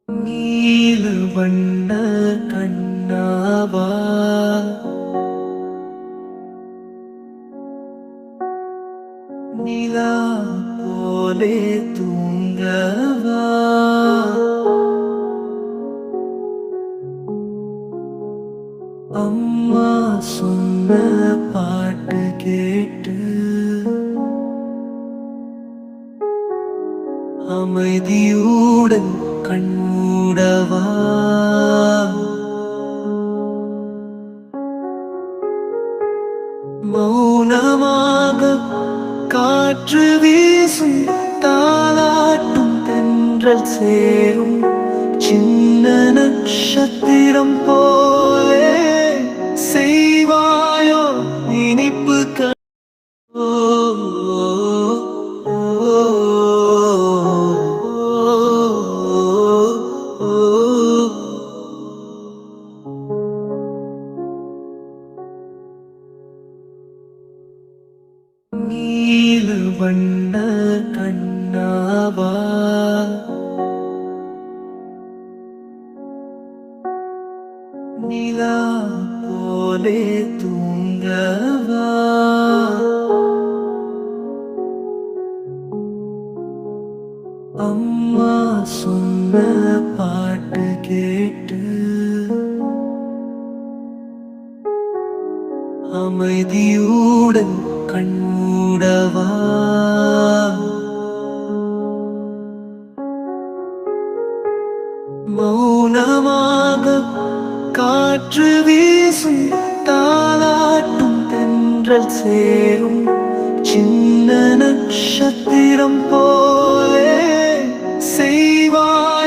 நீல வண்ண கண்ணாவா நிலா போலே தூங்கவா அம்மா சொன்ன பாட்டு கேட்டு அமைதியுடன் கண்மூடவா மௌனமாக காற்று வீசும் தாலாட்டும் தென்றல் சேரும் சின்ன நட்சத்திரம் போலே செய்வாயோ இனிப்பு நீல வண்ண கண்ணாவா நிலா போலே தூங்கவா அம்மா சொன்ன பாட்டு கேட்டு அமைதியுடன் கண்மூடவா மௌனமாக காற்று வீசும் தாலாட்டும் தென்றல் சேரும் சின்ன நட்சத்திரம் போலே செய்வாய்